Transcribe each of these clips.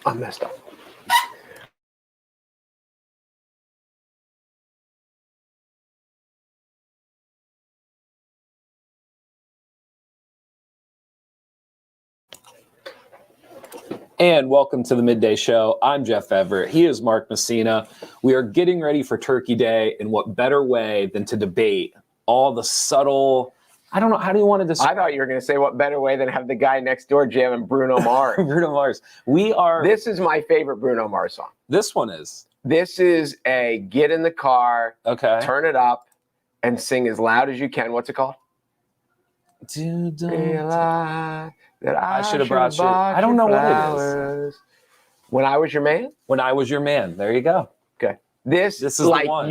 I'm messed up. And welcome to the Midday Show. I'm Jeff Everett. He is Mark Messina. We are getting ready for Turkey Day, and what better way than to debate all the subtle, I don't know, how do you want to describe? I thought you were going to say what better way than have the guy next door jamming Bruno Mars. Bruno Mars. This is my favorite Bruno Mars song. This one is. This is a get in the car, Okay. turn it up, and sing as loud as you can. What's it called? Realize that I should have brought you. I don't know what it is. When I Was Your Man? When I Was Your Man. There you go. Okay. This is like the one.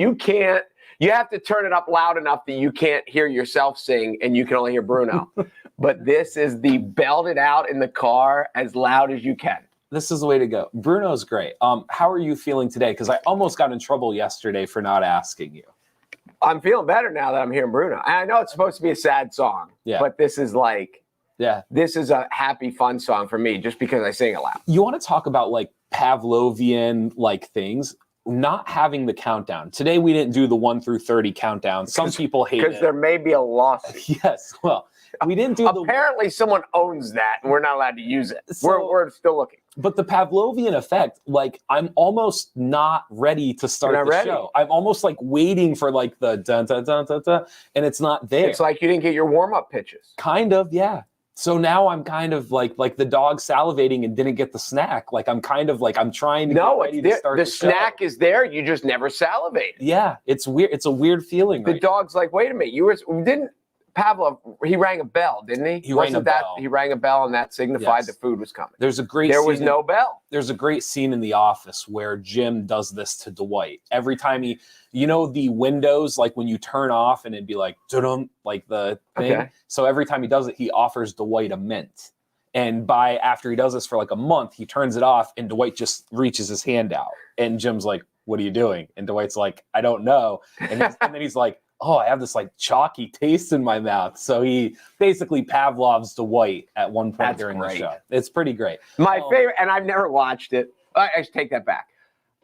You have to turn it up loud enough that you can't hear yourself sing and you can only hear Bruno. But this is the belt it out in the car as loud as you can. This is the way to go. Bruno's great. How are you feeling today? Because I almost got in trouble yesterday for not asking you. I'm feeling better now that I'm hearing Bruno. And I know it's supposed to be a sad song, but this is this is a happy, fun song for me just because I sing it loud. You want to talk about like Pavlovian things? Not having the countdown. Today we didn't do the 1 through 30 countdown. Some people hate it. Because there may be a lawsuit. Yes, well, we didn't do Apparently someone owns that and we're not allowed to use it. We're still looking. But the Pavlovian effect, like I'm almost not ready to start the show. I'm almost like waiting for like the dun dun dun dun dun, and it's not there. It's like you didn't get your warm-up pitches. Kind of, yeah. So now I'm kind of like the dog salivating and didn't get the snack. Like I'm kind of like I'm trying to get ready to start the show. snack is there. You just never salivated. Yeah, it's weird. It's a weird feeling. The dog's like, wait a minute, Pavlov, he rang a bell, didn't he? He rang a bell. He rang a bell, and that signified the food was coming. There was no bell. There's a great scene in The Office where Jim does this to Dwight. Every time the windows, like when you turn off and it'd be like, dun, like the thing. Okay. So every time he does it, he offers Dwight a mint. And after he does this for like a month, he turns it off and Dwight just reaches his hand out. And Jim's like, what are you doing? And Dwight's like, I don't know. And then he's like, oh, I have this like chalky taste in my mouth. So he basically Pavlov's Dwight at one point during the show. It's pretty great. My favorite, and I've never watched it. I should take that back.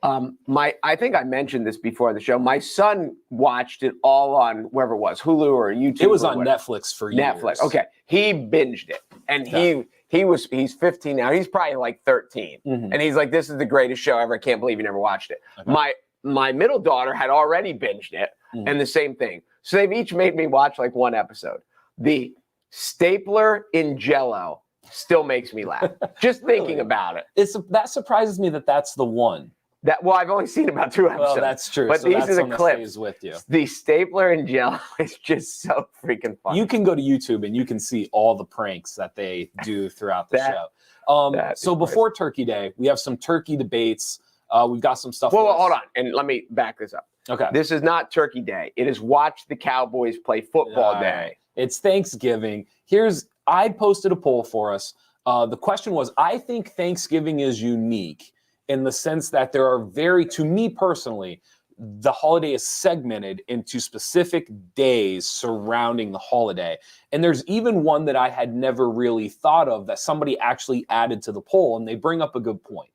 I think I mentioned this before the show. My son watched it all on wherever it was, Hulu or YouTube. It was on Netflix for years. Netflix. Okay. He binged it. And he's 15 now. He's probably like 13. Mm-hmm. And he's like, this is the greatest show ever. I can't believe you never watched it. Okay. My middle daughter had already binged it. And the same thing. So they've each made me watch like one episode. The stapler in Jell-O still makes me laugh. Just thinking about it. That surprises me that that's the one. I've only seen about 2 episodes. Well, that's true. But so these are the clips. Stays with you. The stapler in Jell-O is just so freaking fun. You can go to YouTube and you can see all the pranks that they do throughout the show. So before Turkey Day, we have some turkey debates. We've got some stuff. Well, hold on. And let me back this up. Okay. This is not Turkey Day. It is Watch the Cowboys Play Football Day. It's Thanksgiving. I posted a poll for us. The question was, I think Thanksgiving is unique in the sense that there are to me personally, the holiday is segmented into specific days surrounding the holiday. And there's even one that I had never really thought of that somebody actually added to the poll, and they bring up a good point.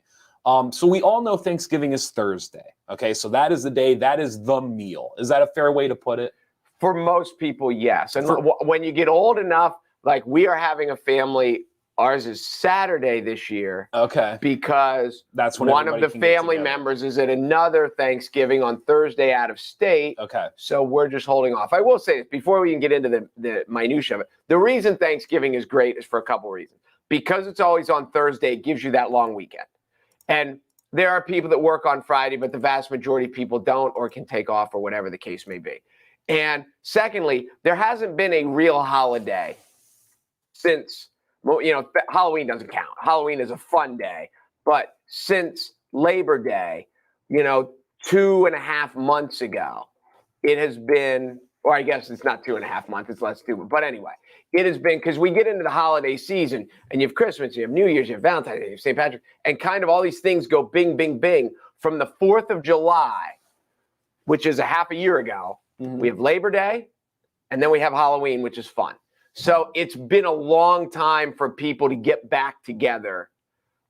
So we all know Thanksgiving is Thursday. Okay, so that is the day, that is the meal. Is that a fair way to put it? For most people, yes. And when you get old enough, like we are having a family, ours is Saturday this year. Okay. Because that's when one of the family members is at another Thanksgiving on Thursday out of state. Okay. So we're just holding off. I will say this before we can get into the minutia of it. The reason Thanksgiving is great is for a couple reasons. Because it's always on Thursday, it gives you that long weekend. And there are people that work on Friday, but the vast majority of people don't or can take off or whatever the case may be. And secondly, there hasn't been a real holiday since, Halloween doesn't count. Halloween is a fun day. But since Labor Day, 2.5 months ago, it has been, or I guess it's not 2.5 months, it's less than 2. But anyway, it has been, because we get into the holiday season and you have Christmas, you have New Year's, you have Valentine's Day, you have St. Patrick's, and kind of all these things go bing, bing, bing. From the 4th of July, which is a half a year ago, we have Labor Day, and then we have Halloween, which is fun. So it's been a long time for people to get back together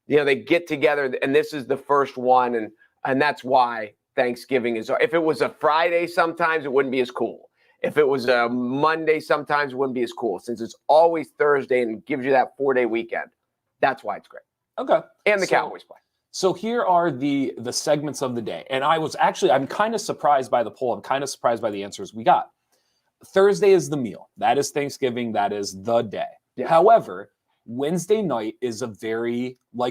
They get together, and this is the first one, and that's why Thanksgiving is. If it was a Friday, sometimes it wouldn't be as cool. If it was a Monday, sometimes it wouldn't be as cool. Since it's always Thursday and gives you that 4-day weekend, that's why it's great. Okay. And the Cowboys play. So here are the segments of the day. And I'm kind of surprised by the poll. I'm kind of surprised by the answers we got. Thursday is the meal. That is Thanksgiving. That is the day. Yeah. However, Wednesday night is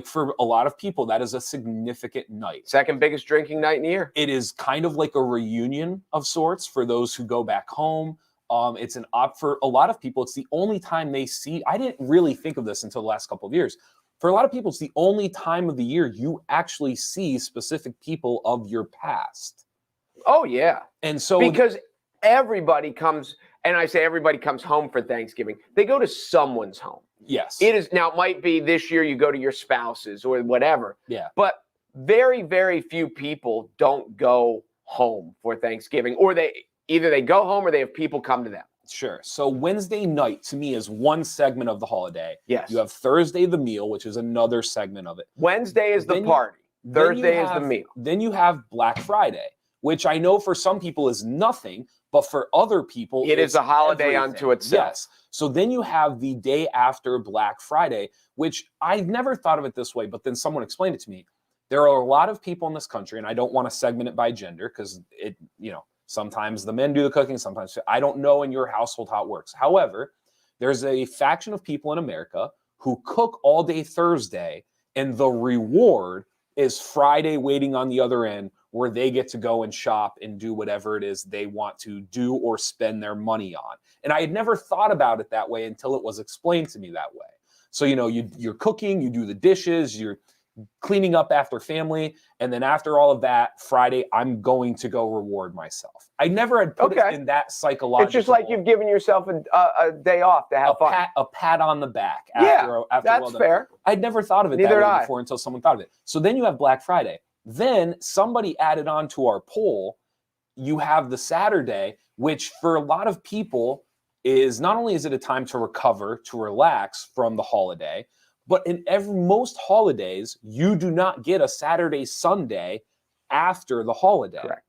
for a lot of people, that is a significant night. Second biggest drinking night in the year. It is kind of like a reunion of sorts for those who go back home. It's for a lot of people, it's the only time they see. I didn't really think of this until the last couple of years. For a lot of people, it's the only time of the year you actually see specific people of your past. Oh, yeah. And so because everybody comes, and I say everybody comes home for Thanksgiving, they go to someone's home. Yes. It is now, it might be this year you go to your spouse's or whatever. Yeah. But very, very few people don't go home for Thanksgiving, or either they go home or they have people come to them. Sure. So Wednesday night to me is one segment of the holiday. Yes. You have Thursday, the meal, which is another segment of it. Wednesday is the party. Thursday is the meal. Then you have Black Friday, which I know for some people is nothing, but for other people, it is a holiday everything. unto itself. Yes. So then you have the day after Black Friday, which I've never thought of it this way, but then someone explained it to me. There are a lot of people in this country, and I don't want to segment it by gender because sometimes the men do the cooking, sometimes I don't know in your household how it works. However, there's a faction of people in America who cook all day Thursday, and the reward is Friday waiting on the other end, where they get to go and shop and do whatever it is they want to do or spend their money on. And I had never thought about it that way until it was explained to me that way. So, you're cooking, you do the dishes, you're cleaning up after family, and then after all of that, Friday, I'm going to go reward myself. I never had put it in that psychological. It's just like you've given yourself a day off to have fun. A pat on the back. After that's fair. I'd never thought of it that way before until someone thought of it. So then you have Black Friday. Then somebody added on to our poll, you have the Saturday, which for a lot of people is not only is it a time to recover, to relax from the holiday, but in most holidays, you do not get a Saturday, Sunday after the holiday. Correct.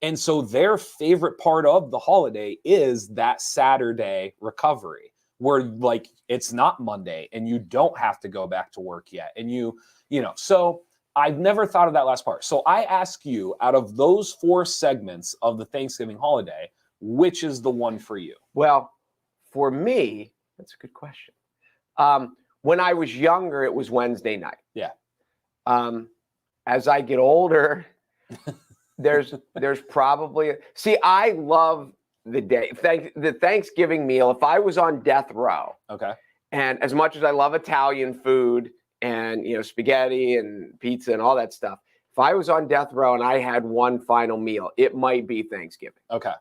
And so their favorite part of the holiday is that Saturday recovery, where it's not Monday and you don't have to go back to work yet. And so I've never thought of that last part. So I ask you, out of those 4 segments of the Thanksgiving holiday, which is the one for you? Well, for me, that's a good question. When I was younger, it was Wednesday night. Yeah. As I get older, there's probably I love the day, the Thanksgiving meal. If I was on death row, okay, and as much as I love Italian food and spaghetti and pizza and all that stuff, if I was on death row and I had one final meal, it might be Thanksgiving. Okay.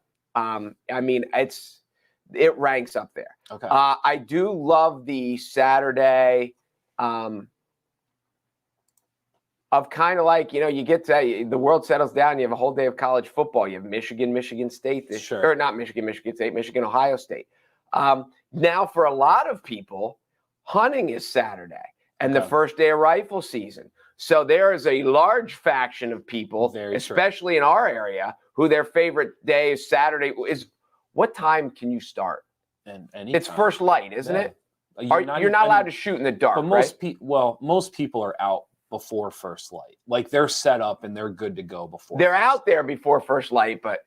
It ranks up there. Okay. I do love the Saturday of kind of like, you get to, the world settles down, you have a whole day of college football. You have Michigan State, or not Michigan State, Michigan, Ohio State. Now for a lot of people, hunting is Saturday and the first day of rifle season. So there is a large faction of people, especially in our area, who their favorite day is Saturday. What time can you start? It's first light, isn't it? You're not allowed to shoot in the dark, but most people are out before first light. Like they're set up and they're good to go before. They're out there before first light, but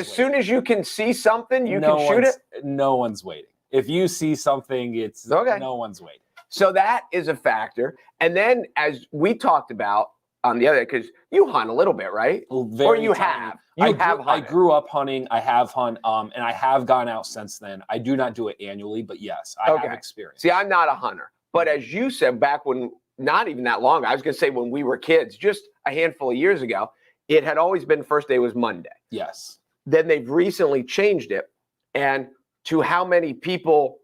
soon as you can see something, you can shoot it? No one's waiting. If you see something, it's okay. No one's waiting. So that is a factor. And then as we talked about on the other, because you hunt a little bit, right? Or you have. I grew up hunting. I have hunt, and I have gone out since then. I do not do it annually, but yes, I have experience. See, I'm not a hunter. But as you said, back when, not even that long, I was going to say when we were kids, just a handful of years ago, it had always been first day was Monday. Yes. Then they've recently changed it. And to how many people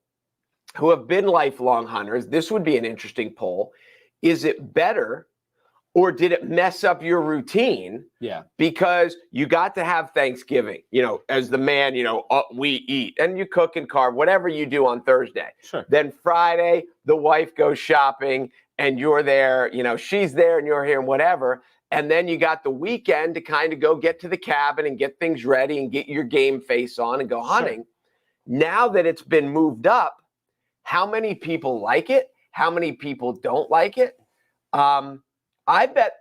who have been lifelong hunters, this would be an interesting poll. Is it better, or did it mess up your routine? Yeah. Because you got to have Thanksgiving, as the man, we eat and you cook and carve, whatever you do on Thursday. Sure. Then Friday, the wife goes shopping and you're there, she's there and you're here and whatever. And then you got the weekend to kind of go get to the cabin and get things ready and get your game face on and go hunting. Sure. Now that it's been moved up, how many people like it? How many people don't like it? I bet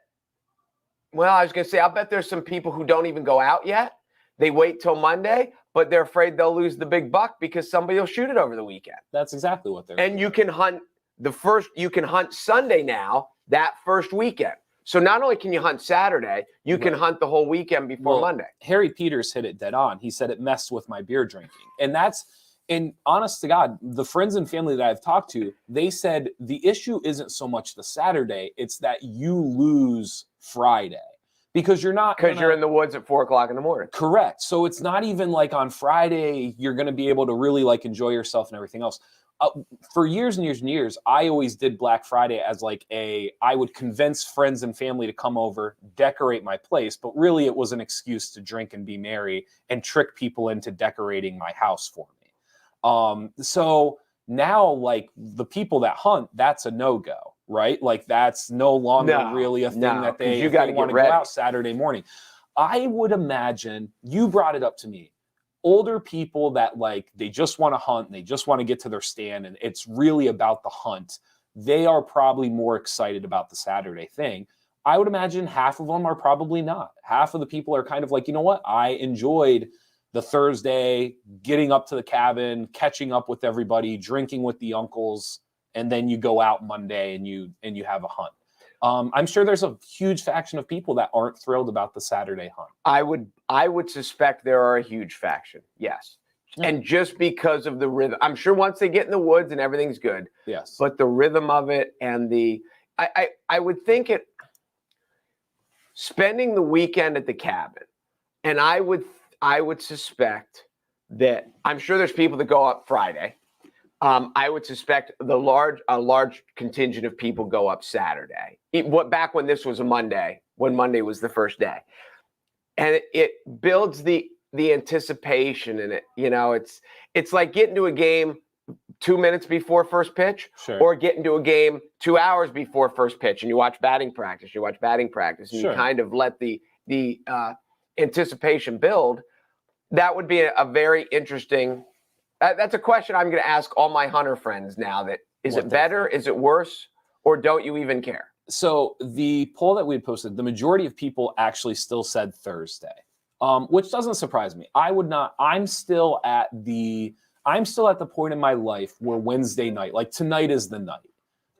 there's some people who don't even go out yet. They wait till Monday, but they're afraid they'll lose the big buck because somebody will shoot it over the weekend. That's exactly what they're doing. And you can hunt Sunday now, that first weekend. So not only can you hunt Saturday, you can hunt the whole weekend before Monday. Harry Peters hit it dead on. He said it messed with my beer drinking. And honest to God, the friends and family that I've talked to, they said the issue isn't so much the Saturday, it's that you lose Friday. Because you're in the woods at 4:00 in the morning. Correct. So it's not even like on Friday, you're going to be able to really like enjoy yourself and everything else. For years and years and years, I always did Black Friday as I would convince friends and family to come over, decorate my place, but really it was an excuse to drink and be merry and trick people into decorating my house for me. So now like the people that hunt, that's a no-go, right? Like that's no longer really a thing that they want to go out Saturday morning. I would imagine, you brought it up to me, older people that like they just want to hunt and they just want to get to their stand and it's really about the hunt, they are probably more excited about the Saturday thing. I would imagine half of them are probably not. Half of the people are kind of like, you know what, I enjoyed the Thursday, getting up to the cabin, catching up with everybody, drinking with the uncles, and then you go out Monday and you have a hunt. I'm sure there's a huge faction of people that aren't thrilled about the Saturday hunt. I would suspect there are a huge faction, yes. Yeah. And just because of the rhythm, I'm sure once they get in the woods and everything's good. Yes. But the rhythm of it and I would think spending the weekend at the cabin, and I would suspect that I'm sure there's people that go up Friday. I would suspect a large contingent of people go up Saturday. Back when this was a Monday, when Monday was the first day, and it builds the anticipation in it. It's like getting to a game 2 minutes before first pitch, or getting to a game 2 hours before first pitch, and you watch batting practice. And you kind of let the anticipation build. That would be a very interesting. That's a question I'm going to ask all my hunter friends now. Is it better? Is it worse? Or don't you even care? So the poll that we had posted, the majority of people actually still said Thursday, which doesn't surprise me. I would not. I'm still at the point in my life where Wednesday night, like tonight is the night.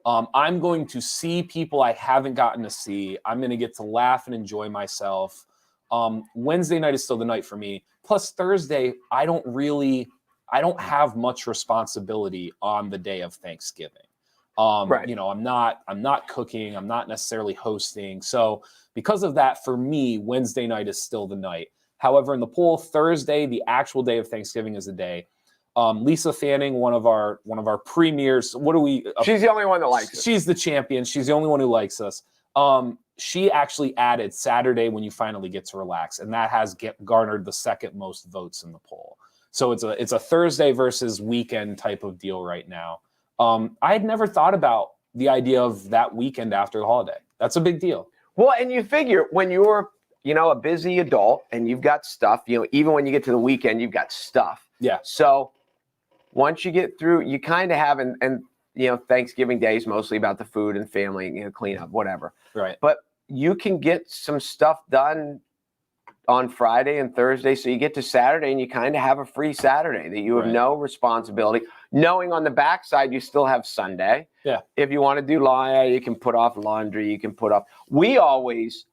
I'm going to see people I haven't gotten to see. I'm going to get to laugh and enjoy myself. Wednesday night is still the night for me. Plus Thursday, I don't have much responsibility on the day of Thanksgiving. Right. I'm not cooking. I'm not necessarily hosting. So because of that, for me, Wednesday night is still the night. However, in the poll, Thursday, the actual day of Thanksgiving, is the day. Lisa Fanning, one of our premiers. She's the only one that likes us. She's the champion. She's the only one who likes us. She actually added Saturday when you finally get to relax, and that has garnered the second most votes in the poll. So it's a Thursday versus weekend type of deal right now. I had never thought about the idea of that weekend after the holiday. That's a big deal. Well, and you figure when you're, a busy adult and you've got stuff, even when you get to the weekend, you've got stuff. Yeah. So once you get through, you kind of have, and Thanksgiving Day is mostly about the food and family, cleanup, whatever. Right. But you can get some stuff done on Friday and Thursday. So you get to Saturday and you kind of have a free Saturday that you have no responsibility, knowing on the backside you still have Sunday. Yeah. If you want to do you can put off laundry, we always,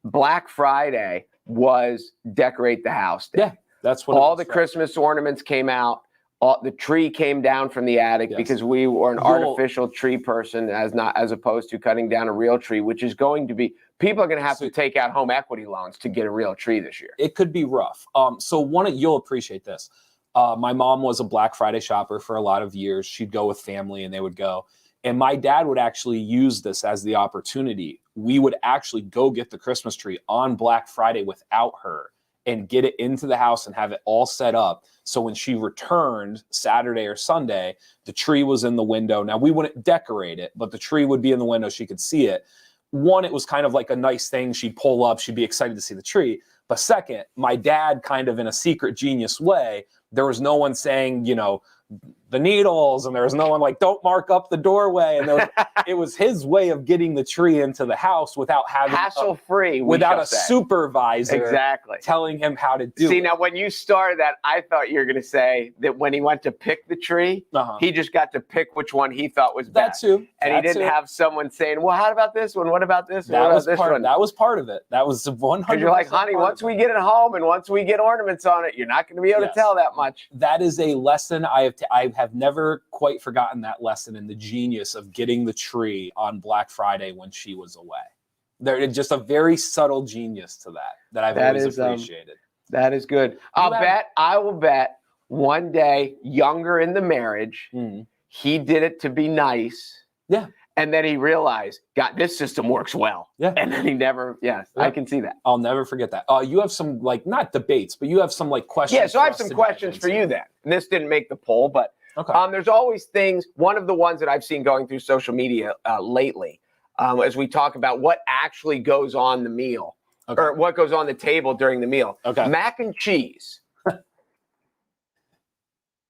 Black Friday was decorate the house day. Yeah. That's what all the Christmas ornaments came out. The tree came down from the attic because we were an artificial tree person as opposed to cutting down a real tree, which is going to be, people are going to have to take out home equity loans to get a real tree this year. It could be rough. You'll appreciate this. My mom was a Black Friday shopper for a lot of years. She'd go with family and they would go. And my dad would actually use this as the opportunity. We would actually go get the Christmas tree on Black Friday without her and get it into the house and have it all set up. So when she returned Saturday or Sunday, the tree was in the window. Now, we wouldn't decorate it, but the tree would be in the window. She could see it. One, it was kind of like a nice thing. She'd pull up. She'd be excited to see the tree. But second, my dad, kind of in a secret genius way, there was no one saying, you know, the needles, and there was no one like, don't mark up the doorway. And it was his way of getting the tree into the house without having hassle-free, without a supervisor exactly telling him how to do it. See, now when you started that, I thought you were going to say that when he went to pick the tree, he just got to pick which one he thought was best. That too. And he didn't have someone saying, well, how about this one? What about this one? That was part of it. That was 100%. Because you're like, honey, once we get it home and once we get ornaments on it, you're not going to be able to tell that much. That is a lesson I have never quite forgotten, that lesson, and the genius of getting the tree on Black Friday when she was away. There's just a very subtle genius to that I've always appreciated. That is good. I will bet one day, younger in the marriage, he did it to be nice. Yeah. And then he realized, God, this system works well. Yeah. And then he never, I can see that. I'll never forget that. You have some, like, not debates, but you have some, like, questions. Yeah, so I have some questions for you then. And this didn't make the poll, but there's always things. One of the ones that I've seen going through social media lately, as we talk about what actually goes on the meal, or what goes on the table during the meal. Mac and cheese.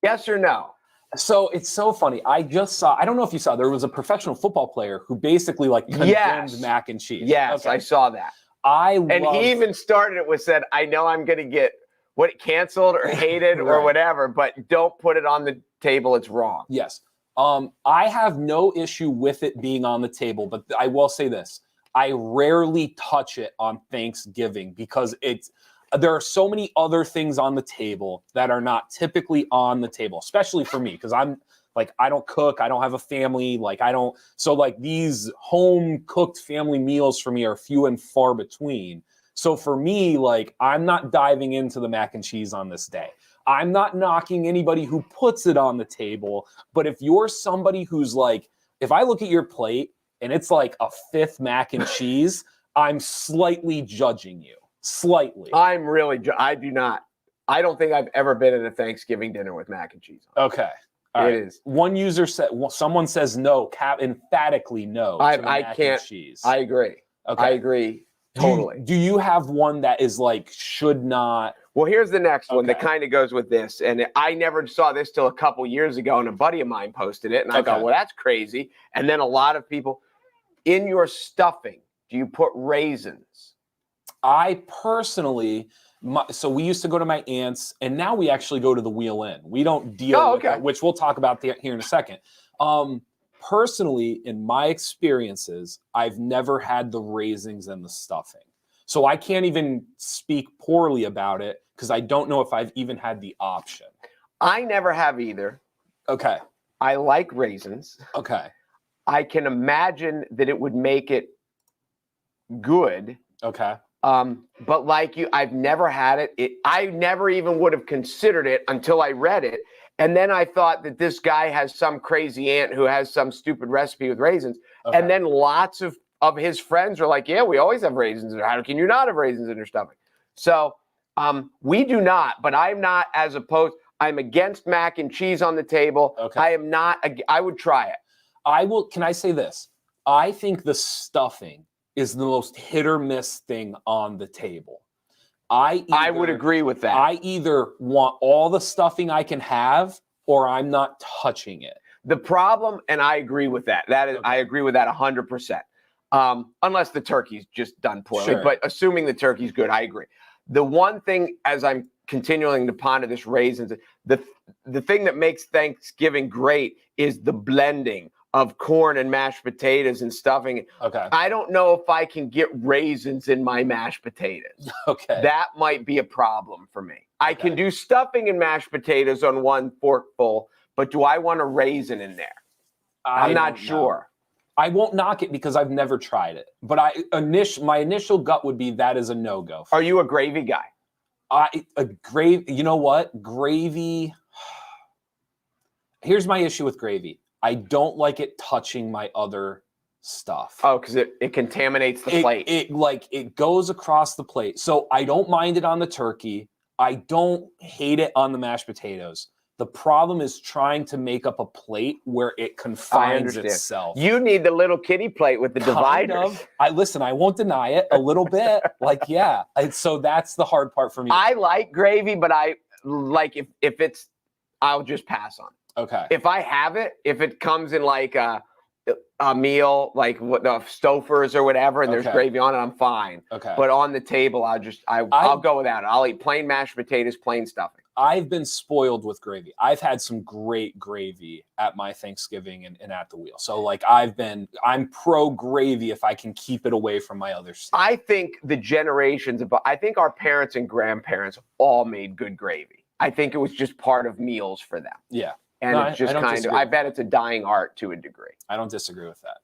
Yes or no? So it's so funny. I just saw, I don't know if you saw, there was a professional football player who basically like condemned mac and cheese. Yes, I saw that. He even started it with said, I know I'm going to get canceled or hated or whatever, but don't put it on the table. It's wrong. Yes. I have no issue with it being on the table, but I will say this. I rarely touch it on Thanksgiving because there are so many other things on the table that are not typically on the table, especially for me, because I'm like, I don't cook, I don't have a family, so these home cooked family meals for me are few and far between. So for me, like, I'm not diving into the mac and cheese on this day. I'm not knocking anybody who puts it on the table, but if you're somebody who's like, if I look at your plate and it's like a fifth mac and cheese, I'm slightly judging you. Slightly. I do not. I don't think I've ever been at a Thanksgiving dinner with mac and cheese on. Okay. All right. It is. One user said, someone says no, emphatically no. I can't. Cheese. I agree. Okay. I agree. Totally. Do you have one that is like, should not? Well, here's the next one that kind of goes with this. And I never saw this till a couple years ago, and a buddy of mine posted it. And I thought, well, that's crazy. And then a lot of people, in your stuffing, do you put raisins? I personally, so we used to go to my aunt's, and now we actually go to the Wheel Inn. We don't deal with that, which we'll talk about here in a second. Personally, in my experiences, I've never had the raisins and the stuffing. So I can't even speak poorly about it because I don't know if I've even had the option. I never have either. Okay. I like raisins. Okay. I can imagine that it would make it good. Okay. But like you, I've never had it. I never even would have considered it until I read it. And then I thought that this guy has some crazy aunt who has some stupid recipe with raisins. Okay. And then lots of his friends are like, yeah, we always have raisins. How can you not have raisins in your stomach? So we do not, but I'm not as opposed. I'm against mac and cheese on the table. Okay. I am not. I would try it. I will. Can I say this? I think the stuffing is the most hit or miss thing on the table. I would agree with that. I either want all the stuffing I can have or I'm not touching it. The problem, and I agree with that. I agree with that 100%. Unless the turkey's just done poorly. Sure. But assuming the turkey's good, I agree. The one thing, as I'm continuing to ponder this raisins, the thing that makes Thanksgiving great is the blending of corn and mashed potatoes and stuffing. Okay. I don't know if I can get raisins in my mashed potatoes. Okay. That might be a problem for me. I can do stuffing and mashed potatoes on one forkful, but do I want a raisin in there? I'm not sure. I won't knock it because I've never tried it. But my initial gut would be that is a no-go. Are you a gravy guy? You know what? Gravy. Here's my issue with gravy. I don't like it touching my other stuff. Oh, because it contaminates the plate. It goes across the plate. So I don't mind it on the turkey. I don't hate it on the mashed potatoes. The problem is trying to make up a plate where it confines itself. You need the little kitty plate with the dividers. I won't deny it a little bit. So that's the hard part for me. I like gravy, but I like if it's, I'll just pass on. Okay. If I have it, if it comes in like a meal, like what the Stouffer's or whatever, and there's gravy on it, I'm fine. Okay. But on the table, I'll go without it. I'll eat plain mashed potatoes, plain stuffing. I've been spoiled with gravy. I've had some great gravy at my Thanksgiving and at the wheel. So I'm pro gravy if I can keep it away from my other stuff. I think I think our parents and grandparents all made good gravy. I think it was just part of meals for them. Yeah. And it's just I bet it's a dying art to a degree. I don't disagree with that.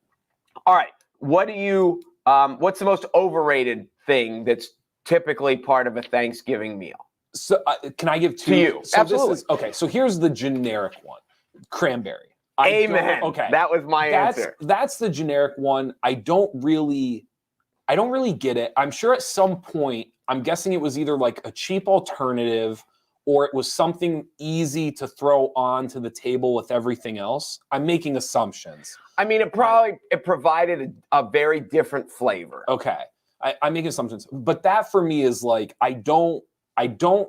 All right. What's the most overrated thing that's typically part of a Thanksgiving meal? So can I give two? To you. So Absolutely. So here's the generic one. Cranberry. Amen. Okay. That was my answer. That's the generic one. I don't really get it. I'm sure at some point, I'm guessing it was either like a cheap alternative or it was something easy to throw onto the table with everything else. I'm making assumptions. I mean, it provided a very different flavor. Okay. I'm making assumptions. But that for me is like, I don't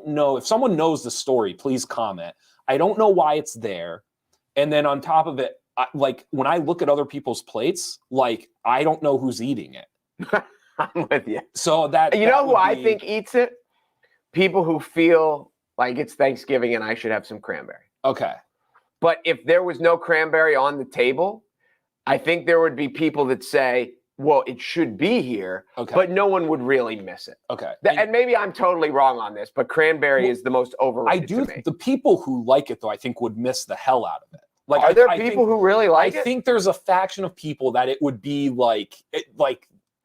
know. If someone knows the story, please comment. I don't know why it's there. And then on top of it, when I look at other people's plates, I don't know who's eating it. I'm with you. So who I think eats it? People who feel like it's Thanksgiving and I should have some cranberry. Okay. But if there was no cranberry on the table, I think there would be people that say, well, it should be here, but no one would really miss it. Okay. And maybe I'm totally wrong on this, but cranberry is the most overrated to me. The people who like it, though, I think would miss the hell out of it. Are there people who really like it? I think there's a faction of people that it would be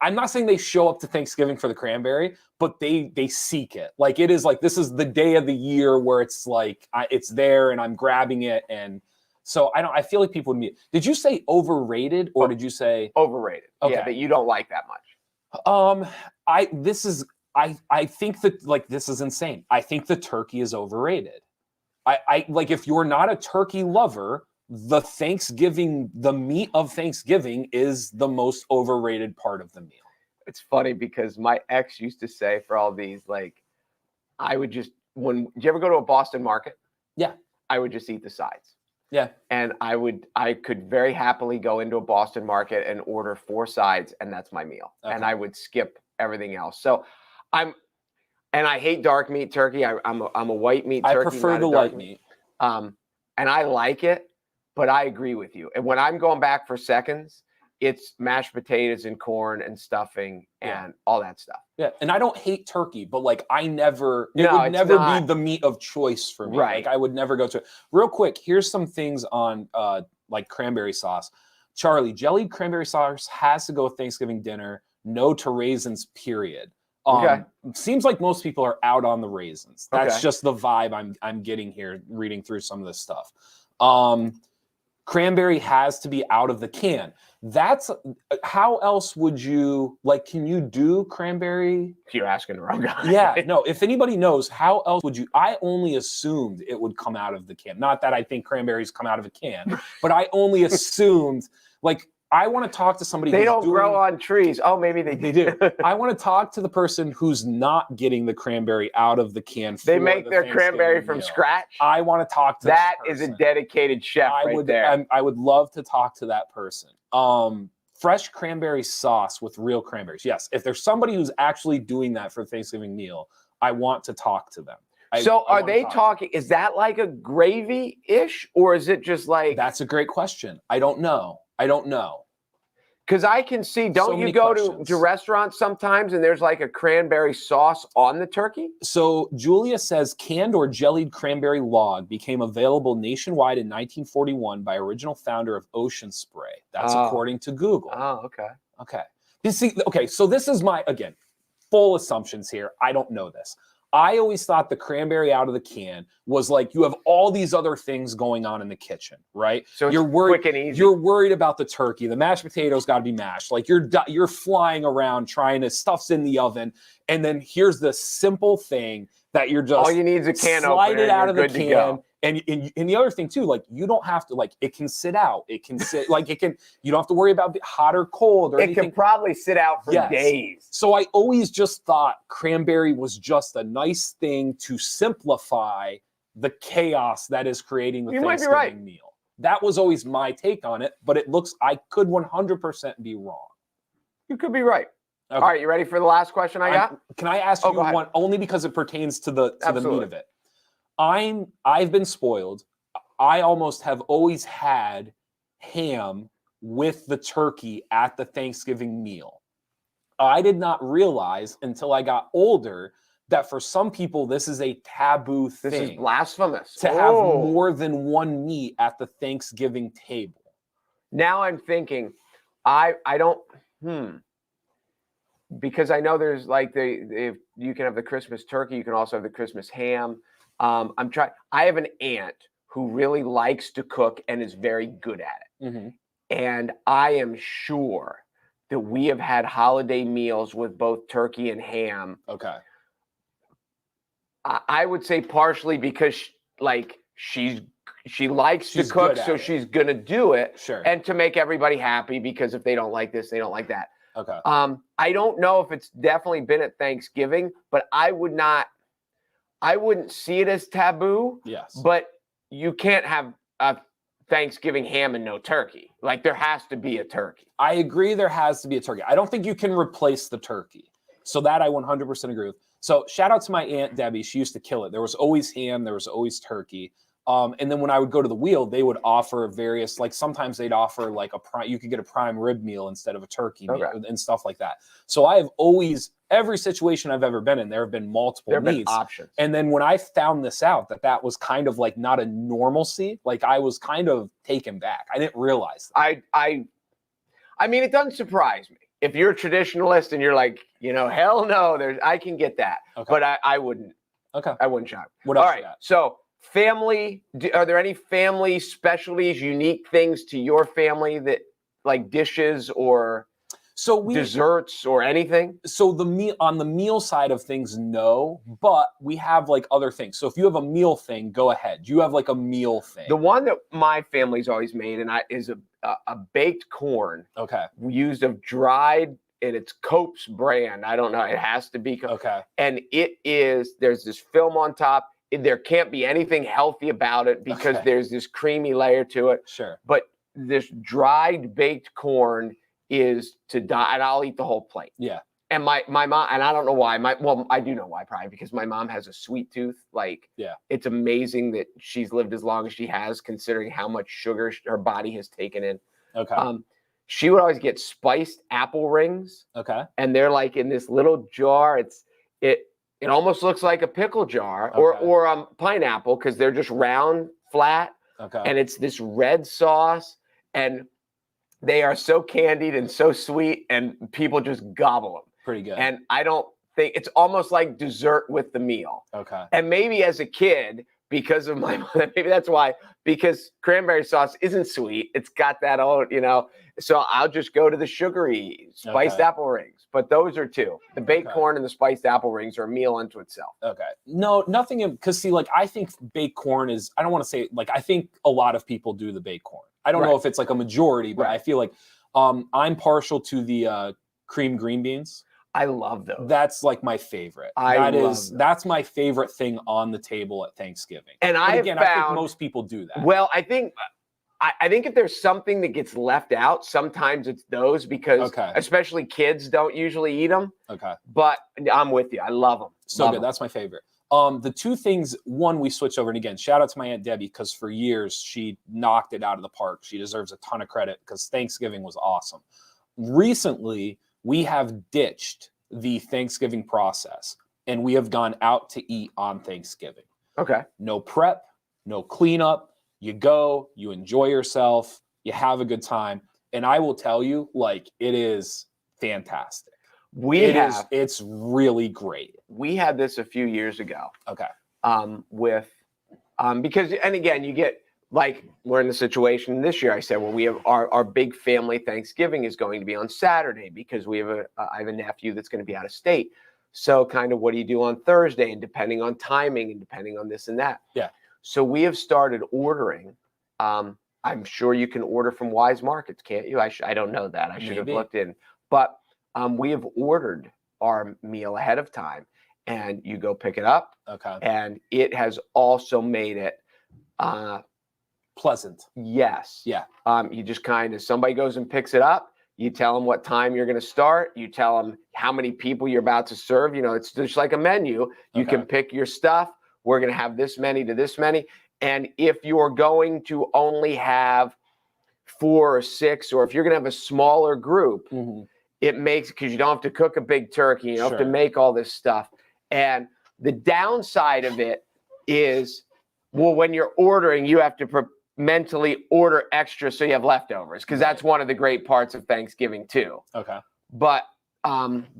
I'm not saying they show up to Thanksgiving for the cranberry, but they seek it. It is this is the day of the year where it's it's there and I'm grabbing it. And so I feel like people would be. Did you say overrated or did you say overrated? Okay. Yeah, that you don't like that much. I think that this is insane. I think the turkey is overrated. I if you're not a turkey lover, the meat of Thanksgiving is the most overrated part of the meal. It's funny because my ex used to say for all these, I would just, did you ever go to a Boston market? Yeah. I would just eat the sides. Yeah. And I could very happily go into a Boston market and order 4 sides and that's my meal. Okay. And I would skip everything else. So and I hate dark meat turkey. I'm a white meat turkey. I prefer the white meat. And I like it. But I agree with you. And when I'm going back for seconds, it's mashed potatoes and corn and stuffing and all that stuff. Yeah. And I don't hate turkey, but it would never be the meat of choice for me. Right. I would never go to it. Real quick, here's some things on cranberry sauce. Charlie, jellied cranberry sauce has to go with Thanksgiving dinner. No to raisins, period. Seems like most people are out on the raisins. That's just the vibe I'm getting here reading through some of this stuff. Cranberry has to be out of the can. That's how else would you can you do cranberry? You're asking the wrong guy. Yeah, no, if anybody knows, how else would you? I only assumed it would come out of the can. Not that I think cranberries come out of a can, but I only assumed I want to talk to somebody. They don't grow on trees. Oh, maybe they do. I want to talk to the person who's not getting the cranberry out of the can. They make their cranberry from scratch. I want to talk to that. Is a dedicated chef there. I would love to talk to that person. Fresh cranberry sauce with real cranberries. Yes, if there's somebody who's actually doing that for Thanksgiving meal, I want to talk to them. Are they talking? Is that like a gravy-ish, or is it just That's a great question. I don't know. Because I can see, don't you go to restaurants sometimes and there's a cranberry sauce on the turkey? So Julia says canned or jellied cranberry log became available nationwide in 1941 by original founder of Ocean Spray. That's according to Google. Oh, okay. Okay. You see, so this is my, again, full assumptions here. I don't know this. I always thought the cranberry out of the can was like you have all these other things going on in the kitchen, right? So it's you're worried, quick and easy. You're worried about the turkey. The mashed potatoes got to be mashed. Like you're flying around trying to stuff's in the oven, and then here's the simple thing that you're just all you need is a can slide opener it out of the good to can. go. And the other thing too, like you don't have to like it can sit out. It can sit like it can. You don't have to worry about hot or cold or It anything. can probably sit out for days. So I always just thought cranberry was just a nice thing to simplify the chaos that is creating the Thanksgiving meal. That was always my take on it, but it looks I could 100% be wrong. You could be right. Okay. All right, you ready for the last question I got? Can I ask you one only because it pertains to the meat of it? I've been spoiled. I almost have always had ham with the turkey at the Thanksgiving meal. I did not realize until I got older that for some people this is a taboo thing. This is blasphemous. To have more than one meat at the Thanksgiving table. Now I'm thinking, I don't because I know there's like if you can have the Christmas turkey, you can also have the Christmas ham. I have an aunt who really likes to cook and is very good at it. Mm-hmm. And I am sure that we have had holiday meals with both turkey and ham. Okay. I would say partially because she likes to cook, so she's gonna do it. Sure. And to make everybody happy, because if they don't like this, they don't like that. Okay. I don't know if it's definitely been at Thanksgiving, but I wouldn't see it as taboo. Yes. But you can't have a Thanksgiving ham and no turkey. Like there has to be a turkey. I agree there has to be a turkey. I don't think you can replace the turkey. So that I 100% agree with. So shout out to my Aunt Debbie. She used to kill it. There was always ham. There was always turkey. And then when I would go to the wheel, they would offer various, like sometimes they'd offer like you could get a prime rib meal instead of a turkey meal and stuff like that. So I have always, every situation I've ever been in, there have been multiple meats. Options. And then when I found this out, that was kind of like not a normalcy, like I was kind of taken back. I didn't realize that. I mean, it doesn't surprise me. If you're a traditionalist and you're like, hell no, I can get that. Okay. But I wouldn't. Okay. I wouldn't shop. What else? All right. So family, are there any family specialties, unique things to your family that like dishes or desserts or anything? So on the meal side of things, no, but we have like other things. So if you have a meal thing, go ahead. Do you have like a meal thing? The one that my family's always made is a baked corn. Okay. Used of dried, and it's Cope's brand. I don't know. It has to be. Okay. And there's this film on top. There can't be anything healthy about it because there's this creamy layer to it. Sure. But this dried baked corn is to die, and I'll eat the whole plate. Yeah. And my mom, and I don't know why, I do know why, probably because my mom has a sweet tooth. Like, it's amazing that she's lived as long as she has, considering how much sugar her body has taken in. Okay. She would always get spiced apple rings. Okay. And they're like in this little jar. It almost looks like a pickle jar or pineapple, because they're just round, flat. Okay. And it's this red sauce, and they are so candied and so sweet, and people just gobble them. Pretty good. And I don't think it's almost like dessert with the meal. Okay. And maybe as a kid, because of my mother, maybe that's why, because cranberry sauce isn't sweet. It's got that old, so I'll just go to the sugary spiced apple rings. But those are two. The baked corn and the spiced apple rings are a meal unto itself. Okay. No, nothing, because see, like, I think baked corn is, I don't want to say, like, I think a lot of people do the baked corn. I don't know if it's like a majority, but I feel like I'm partial to the cream green beans. I love those. That's like my favorite. That's my favorite thing on the table at Thanksgiving. And I think most people do that. Well, I think if there's something that gets left out, sometimes it's those, because especially kids don't usually eat them. Okay. But I'm with you. I love them. So good. That's my favorite. The two things, one, we switch over, and again, shout out to my Aunt Debbie, because for years she knocked it out of the park. She deserves a ton of credit because Thanksgiving was awesome. Recently, we have ditched the Thanksgiving process, and we have gone out to eat on Thanksgiving. Okay. No prep, no cleanup. You go, you enjoy yourself, you have a good time. And I will tell you, like, it is fantastic. It's really great. we had this a few years ago. Okay. Because, and again, you get, like, we're in the situation this year. I said, well, we have our big family Thanksgiving is going to be on Saturday because we have I have a nephew that's going to be out of state. So kind of what do you do on Thursday, and depending on timing and depending on this and that. Yeah. So we have started ordering. I'm sure you can order from Wise Markets, can't you? I don't know that. I should have looked in. But we have ordered our meal ahead of time, and you go pick it up. Okay. And it has also made it pleasant. Yes. Yeah. You just kind of, somebody goes and picks it up. You tell them what time you're going to start. You tell them how many people you're about to serve. You know, it's just like a menu. You can pick your stuff. We're going to have this many to this many. And if you're going to only have 4 or 6, or if you're going to have a smaller group, it makes, because you don't have to cook a big turkey. You don't have to make all this stuff. And the downside of it is, well, when you're ordering, you have to mentally order extra so you have leftovers, because that's one of the great parts of Thanksgiving too. Okay. But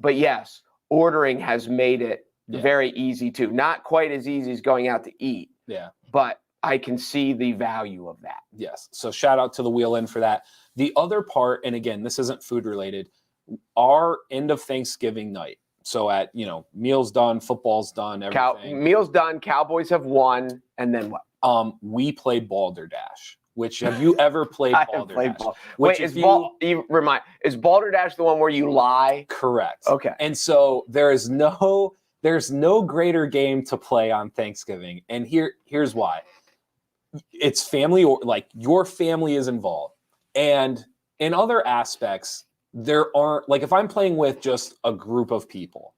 yes, ordering has made it very easy too. Not quite as easy as going out to eat. Yeah. But I can see the value of that. Yes. So shout out to the Wheel In for that. The other part, and again, this isn't food related, our end of Thanksgiving night. So at, meals done, football's done, everything. Meals done, Cowboys have won, and then what? We play Balderdash. Which, have you ever played Balderdash? Wait, is Balderdash the one where you lie? Correct. Okay. And so there's no greater game to play on Thanksgiving, and here's why. It's family, or like your family is involved, and in other aspects, there aren't, like, if I'm playing with just a group of people,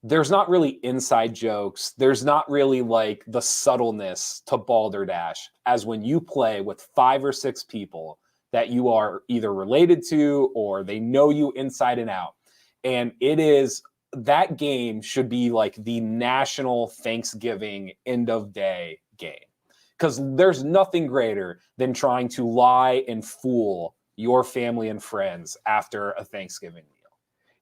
there's not really inside jokes. There's not really like the subtleness to Balderdash as when you play with 5 or 6 people that you are either related to or they know you inside and out. And that game should be like the national Thanksgiving end of day game, because there's nothing greater than trying to lie and fool your family and friends after a Thanksgiving meal.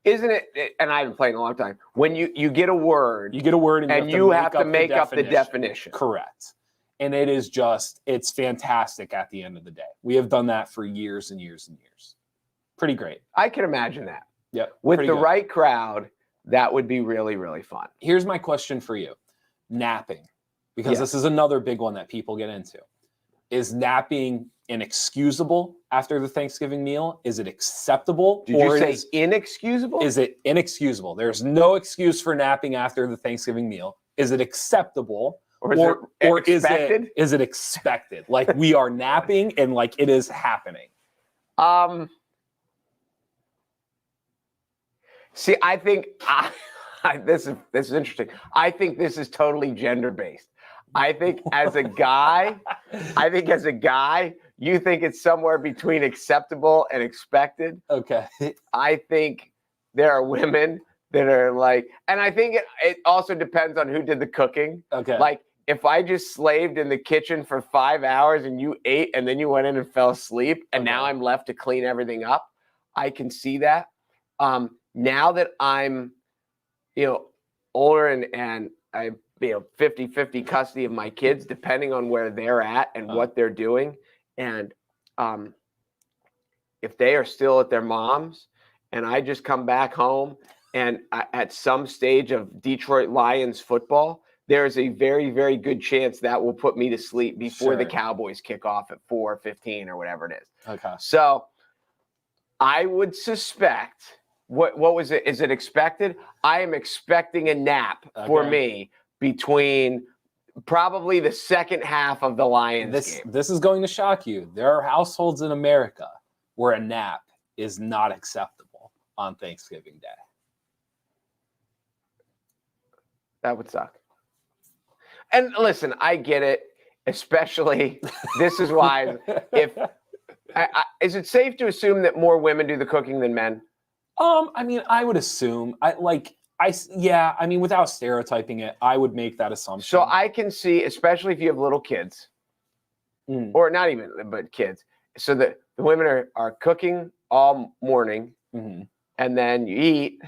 Isn't it? And I haven't played in a long time. When you get a word, and you have to make up the definition. Correct. And it's fantastic at the end of the day. We have done that for years and years and years. Pretty great. I can imagine that. Yep. With the right crowd, that would be really, really fun. Here's my question for you. Napping, because this is another big one that people get into. Is napping inexcusable after the Thanksgiving meal? Is it acceptable? Did you say inexcusable? Is it inexcusable? There's no excuse for napping after the Thanksgiving meal. Is it acceptable? Or is it expected? Like, we are napping and like it is happening. See, I think this is interesting. I think this is totally gender-based. I think as a guy, you think it's somewhere between acceptable and expected. Okay. I think there are women that are like, and I think it also depends on who did the cooking. Okay. Like, if I just slaved in the kitchen for 5 hours and you ate and then you went in and fell asleep and now I'm left to clean everything up, I can see that. Now that I'm, older and I 50-50 custody of my kids, depending on where they're at and what they're doing. And if they are still at their mom's and I just come back home and at some stage of Detroit Lions football, there's a very, very good chance that will put me to sleep before the Cowboys kick off at 4:15 or whatever it is. Okay. So I would suspect, what was it? Is it expected? I am expecting a nap for me between probably the second half of the Lions game. This is going to shock you. There are households in America where a nap is not acceptable on Thanksgiving Day. That would suck. And listen, I get it. Especially, this is why. Is it safe to assume that more women do the cooking than men? I mean, I would assume. Without stereotyping it, I would make that assumption. So I can see, especially if you have little kids, or not even, but kids. So the women are cooking all morning, and then you eat,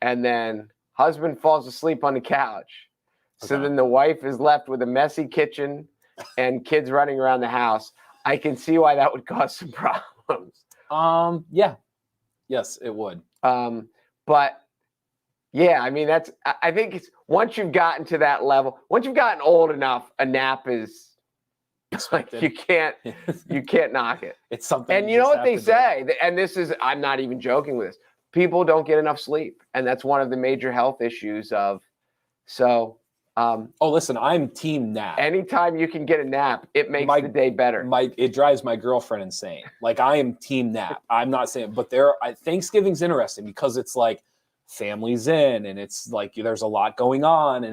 and then Husband falls asleep on the couch. So Okay. then the wife is left with a messy kitchen and kids running around the house. I can see why that would cause some problems. Yeah. Yes, it would. But yeah, I mean, I think it's once you've gotten to that level, once you've gotten old enough, a nap is like you can't knock it. It's something. And you know what they say, and this is, I'm not even joking with this. People don't get enough sleep, and that's one of the major health issues of. So, listen, I'm team nap. Anytime you can get a nap, it makes the day better. It drives my girlfriend insane. Like, I am team nap. I'm not saying, but Thanksgiving's interesting because it's like families in, and it's like there's a lot going on,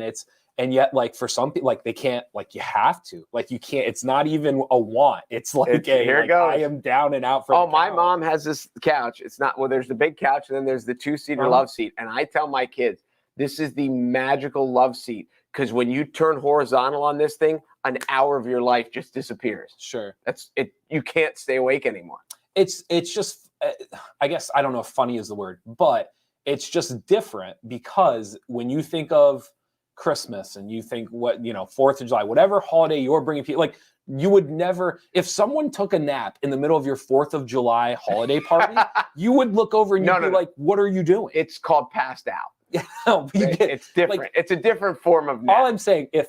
and yet, like, for some people, like, they can't, like, you have to, like, you can't, it's not even a want. It's like, Here it goes. I am down and out for my mom has this couch. It's not, well, there's the big couch, and then there's the 2-seater love seat. And I tell my kids, this is the magical love seat, because when you turn horizontal on this thing, an hour of your life just disappears. Sure. That's it. You can't stay awake anymore. It's just, I guess, I don't know if funny is the word, but it's just different because when you think of Christmas and you think 4th of July, whatever holiday you're bringing people, like, you would never, if someone took a nap in the middle of your 4th of July holiday party, you would look over and you'd be like, what are you doing? It's called passed out. It's different. Like, it's a different form of nap. All I'm saying, if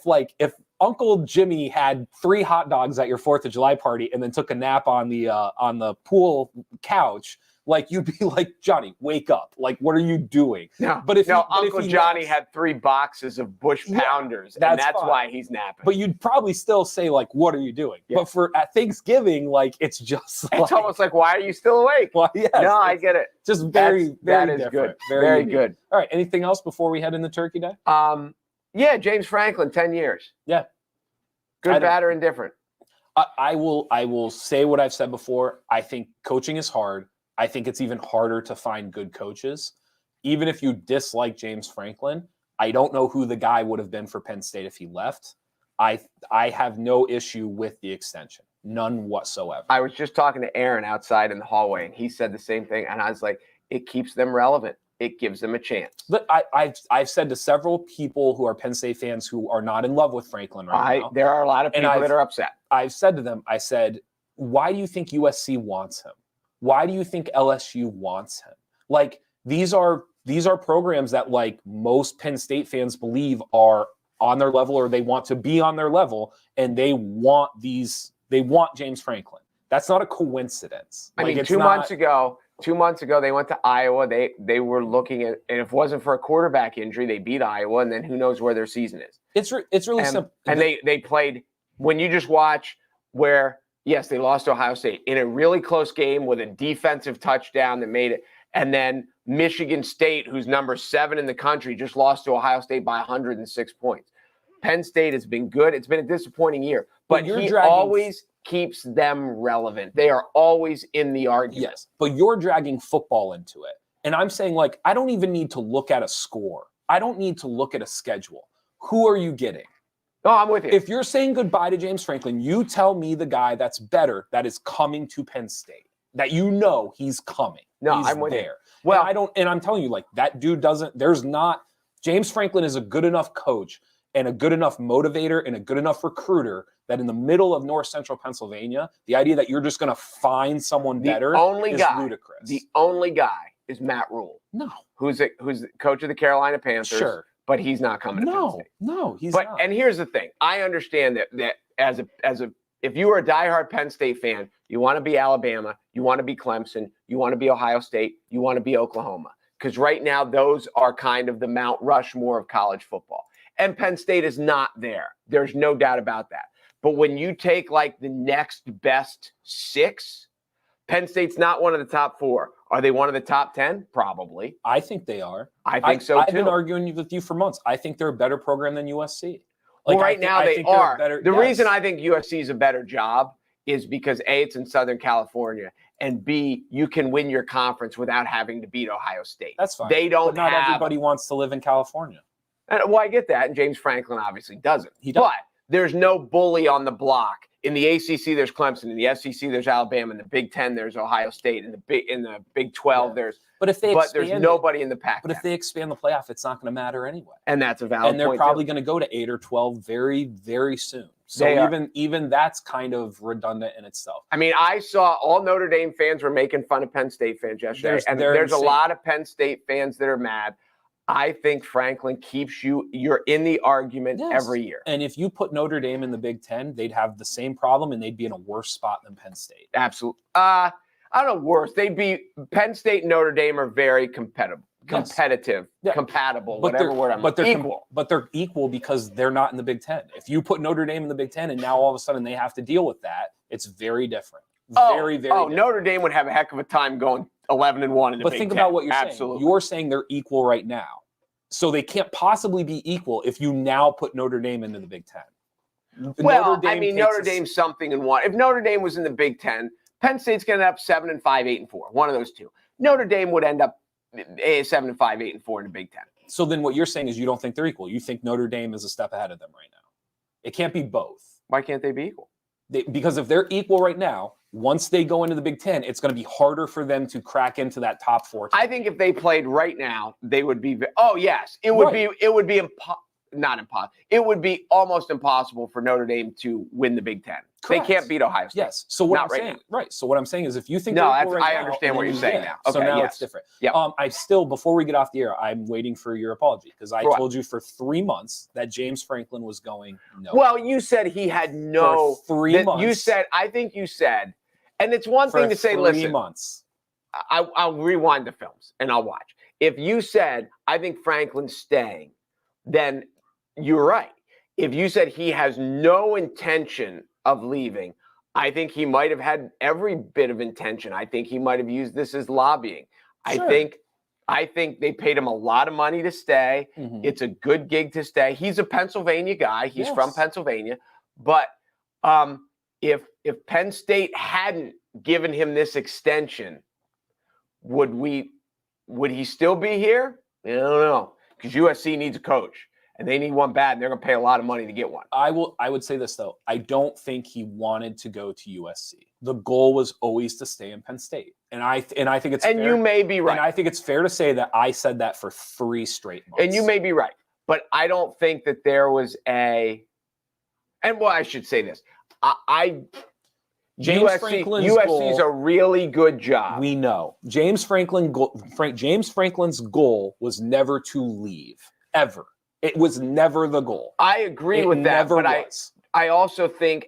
Uncle Jimmy had 3 hot dogs at your 4th of July party and then took a nap on the pool couch, like, you'd be like, Johnny, wake up. Like, what are you doing? No, but if Uncle Johnny had 3 boxes of Bush Pounders, and that's why he's napping. But you'd probably still say, like, what are you doing? Yeah. But at Thanksgiving, like, it's just it's almost like, why are you still awake? Well, yes, no, I get it. Just very that is different. Good. Very good. All right. Anything else before we head into Turkey Day? Yeah, James Franklin, 10 years. Yeah. Good, bad, or indifferent? I will say what I've said before. I think coaching is hard. I think it's even harder to find good coaches. Even if you dislike James Franklin, I don't know who the guy would have been for Penn State if he left. I have no issue with the extension. None whatsoever. I was just talking to Aaron outside in the hallway, and he said the same thing. And I was like, it keeps them relevant. It gives them a chance. But I've said to several people who are Penn State fans who are not in love with Franklin now. There are a lot of people that are upset. I've said to them, I said, why do you think USC wants him? Why do you think LSU wants him? Like, these are programs that, like, most Penn State fans believe are on their level, or they want to be on their level, and they want James Franklin. That's not a coincidence. I mean, 2 months ago, they went to Iowa. They were looking at, and if it wasn't for a quarterback injury, they beat Iowa, and then who knows where their season is. It's really simple. And they played, when you just watch where, yes, they lost to Ohio State in a really close game with a defensive touchdown that made it. And then Michigan State, who's number 7 in the country, just lost to Ohio State by 106 points. Penn State has been good. It's been a disappointing year. But he always keeps them relevant. They are always in the argument. Yes, but you're dragging football into it. And I'm saying, like, I don't even need to look at a score. I don't need to look at a schedule. Who are you getting? No, I'm with you. If you're saying goodbye to James Franklin, you tell me the guy that's better that is coming to Penn State, that he's coming. No, he's I'm with there. you. Well, and I'm telling you, like, that dude James Franklin is a good enough coach and a good enough motivator and a good enough recruiter that in the middle of North Central Pennsylvania, the idea that you're just going to find someone better is ludicrous. The only guy is Matt Rule. No. Who's the coach of the Carolina Panthers. Sure. But he's not coming to Penn State. No, he's not. And here's the thing. I understand that as if you are a diehard Penn State fan, you want to be Alabama, you want to be Clemson, you want to be Ohio State, you want to be Oklahoma. Because right now, those are kind of the Mount Rushmore of college football. And Penn State is not there. There's no doubt about that. But when you take, like, the next best 6, Penn State's not one of the top 4. Are they one of the top 10? Probably. I think they are. I think so, too. I've been arguing with you for months. I think they're a better program than USC. Well, right now they are. The reason I think USC is a better job is because, A, it's in Southern California, and B, you can win your conference without having to beat Ohio State. That's fine. They don't but not everybody wants to live in California. Well, I get that, and James Franklin obviously doesn't. He doesn't. But there's no bully on the block in the ACC, there's Clemson. In the SEC, there's Alabama. In the Big Ten, there's Ohio State. In the Big 12, there's. But there's nobody in the Pac-10. But if they expand the playoff, it's not going to matter anyway. And that's a valid And they're point probably going to go to 8 or 12 very, very soon. So even that's kind of redundant in itself. I mean, I saw all Notre Dame fans were making fun of Penn State fans yesterday. There's a lot of Penn State fans that are mad. I think Franklin keeps you're in the argument every year. And if you put Notre Dame in the Big Ten, they'd have the same problem and they'd be in a worse spot than Penn State. Absolutely. I don't know, worse. Penn State and Notre Dame are very competitive, compatible, whatever word I'm equal. But they're equal because they're not in the Big Ten. If you put Notre Dame in the Big Ten and now all of a sudden they have to deal with that, it's very different. Very different. Notre Dame would have a heck of a time going 11-1 in the Big Ten. But think about what you're saying. You're saying they're equal right now. So they can't possibly be equal if you now put Notre Dame into the Big Ten. Well, Notre Dame's something and one. If Notre Dame was in the Big Ten, Penn State's going to end up 7-5, 8-4. One of those two. Notre Dame would end up 7-5, 8-4 in the Big Ten. So then what you're saying is you don't think they're equal. You think Notre Dame is a step ahead of them right now. It can't be both. Why can't they be equal? Because if they're equal right now, once they go into the Big Ten, it's going to be harder for them to crack into that top 4. I think if they played right now, they would be. Oh yes, it would be. It would be not impossible. It would be almost impossible for Notre Dame to win the Big Ten. Correct. They can't beat Ohio State. Yes. So what I'm saying, So what I'm saying is, if you think I understand what you're saying now. Okay, so now it's different. Yeah. I still, before we get off the air, I'm waiting for your apology because I told you for 3 months that James Franklin was going nowhere. Well, you said he had no. For 3 months. You said. I think you said, and it's one thing to say. 3 Listen. months. I'll rewind the films and I'll watch. If you said I think Franklin's staying, then you're right. If you said he has no intention of leaving, I think he might have had every bit of intention. I think he might have used this as lobbying. Sure. I think they paid him a lot of money to stay. Mm-hmm. It's a good gig to stay. He's a Pennsylvania guy. He's from Pennsylvania. But if Penn State hadn't given him this extension, would he still be here? I don't know. Because USC needs a coach. And they need one bad, and they're going to pay a lot of money to get one. I would say this, though. I don't think he wanted to go to USC. The goal was always to stay in Penn State. And I think it's fair. You may be right. And I think it's fair to say that I said that for 3 straight months. And you may be right. But I don't think that there was I should say this. USC's a really good job. We know. James Franklin's goal was never to leave, ever. It was never the goal. I agree with that, but I also think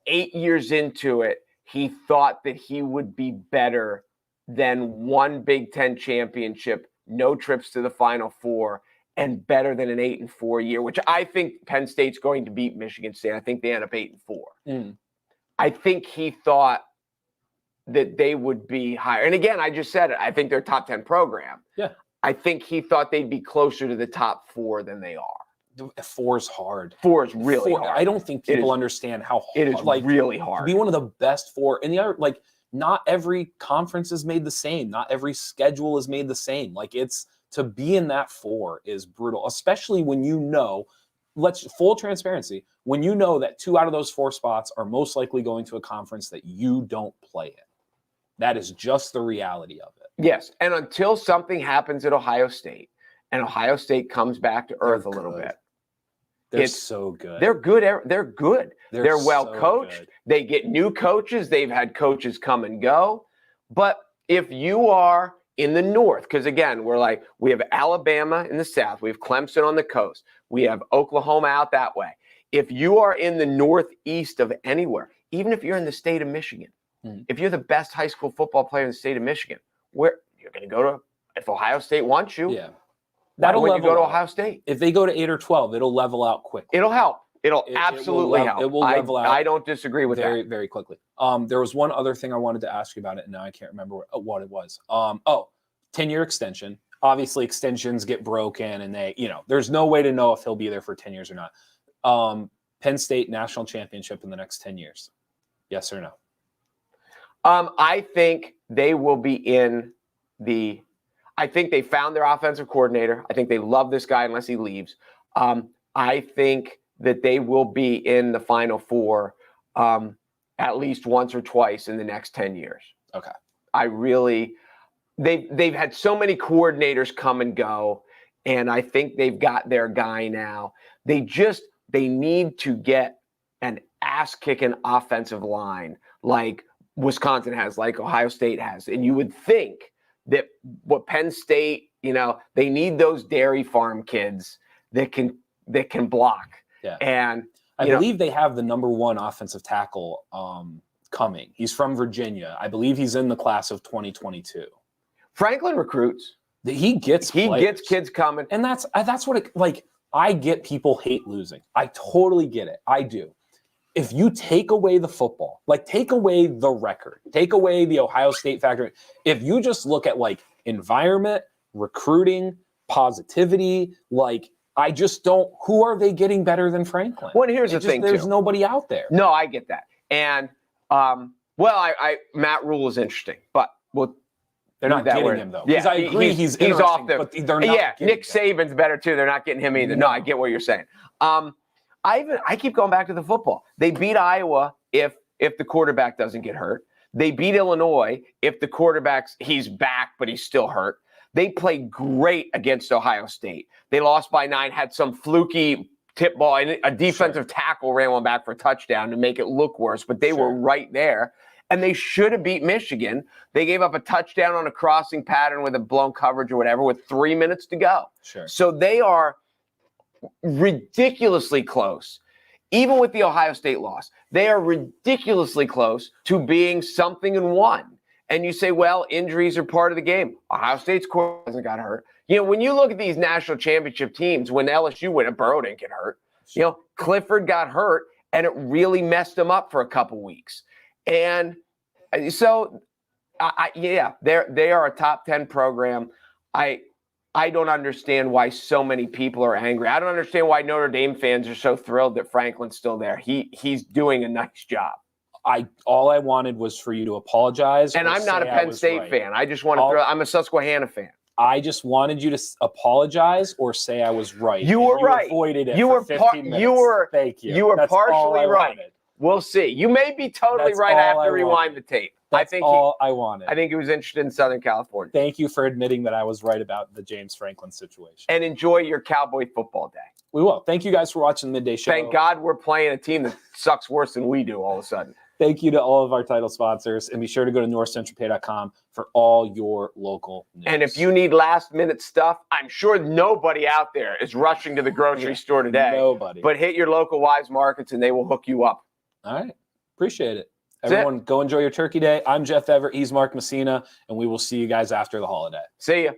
8 years into it, he thought that he would be better than one Big Ten championship, no trips to the Final Four, and better than an 8-4 year, which I think Penn State's going to beat Michigan State. I think they end up 8-4. I think he thought that they would be higher. And again, I just said it. I think they're a top 10 program. Yeah. I think he thought they'd be closer to the top 4 than they are. 4 is hard. 4 is really hard. I don't think people understand how hard it is. Really hard to be one of the best 4. And the other, not every conference is made the same. Not every schedule is made the same. It's to be in that 4 is brutal, especially when you know. Full transparency. When you know that 2 out of those 4 spots are most likely going to a conference that you don't play in. That is just the reality of it. Yes, and until something happens at Ohio State, and Ohio State comes back to earth a little bit, they're so good. They're good. They're good. They're well coached. Good. They get new coaches. They've had coaches come and go. But if you are in the North, because again, we have Alabama in the South, we have Clemson on the coast, we have Oklahoma out that way. If you are in the Northeast of anywhere, even if you're in the state of Michigan, if you're the best high school football player in the state of Michigan, where you're going to go to, if Ohio State wants you, why would you go to Ohio State? If they go to 8 or 12, it'll level out quickly. It'll help. It'll absolutely help. It will level out. I don't disagree with very, that. very quickly. There was one other thing I wanted to ask you about it, and now I can't remember what it was. 10-year extension. Obviously, extensions get broken, and there's no way to know if he'll be there for 10 years or not. Penn State national championship in the next 10 years. Yes or no? I think they will be in I think they found their offensive coordinator. I think they love this guy unless he leaves. I think that they will be in the Final Four. at least once or twice in the next 10 years. Okay. They've had so many coordinators come and go, and I think they've got their guy now. They need to get an ass-kicking offensive line like Wisconsin has, like Ohio State has. And you would think that what Penn State, they need those dairy farm kids that can block. Yeah. And I believe they have the #1 offensive tackle coming. He's from Virginia. I believe he's in the class of 2022. Franklin recruits. He gets kids coming. And that's what it, like, I get people hate losing. I totally get it. I do. If you take away the football, like take away the record, take away the Ohio State factor, if you just look at like environment, recruiting, positivity, like I just don't, who are they getting better than Franklin? Well, here's the thing, there's nobody out there. No, I get that. And, Matt Rule is interesting, but they're not getting him though. Yeah, I agree he's off there. But they're not. Yeah, Nick Saban's better too. They're not getting him either. No, I get what you're saying. I keep going back to the football. They beat Iowa if the quarterback doesn't get hurt. They beat Illinois if the he's back, but he's still hurt. They played great against Ohio State. They lost by 9, had some fluky tip ball, and a defensive tackle ran one back for a touchdown to make it look worse, but they were right there. And they should have beat Michigan. They gave up a touchdown on a crossing pattern with a blown coverage or whatever with 3 minutes to go. Sure. So they are ridiculously close. Even with the Ohio State loss, they are ridiculously close to being something and one. And you say, well, injuries are part of the game. Ohio State's quarterback hasn't got hurt. When you look at these national championship teams, when LSU went, Burrow didn't get hurt. Clifford got hurt, and it really messed him up for a couple weeks. And so, they are a top 10 program. I don't understand why so many people are angry. I don't understand why Notre Dame fans are so thrilled that Franklin's still there. He's doing a nice job. All I wanted was for you to apologize. And I'm not a Penn State fan. I just want to I'm a Susquehanna fan. I just wanted you to apologize or say I was right. You were right. Avoided it. You were 15 minutes. Thank you. You were partially right. We'll see. You may be totally right after rewind the tape. That's all I wanted. I think he was interested in Southern California. Thank you for admitting that I was right about the James Franklin situation. And enjoy your Cowboy football day. We will. Thank you guys for watching the Midday Show. Thank God we're playing a team that sucks worse than we do all of a sudden. Thank you to all of our title sponsors. And be sure to go to NorthcentralPa.com for all your local news. And if you need last-minute stuff, I'm sure nobody out there is rushing to the grocery store today. Nobody. But hit your local Wise Markets and they will hook you up. All right. Appreciate it. Everyone, go enjoy your Turkey Day. I'm Jeff Everett. He's Mark Messina. And we will see you guys after the holiday. See ya.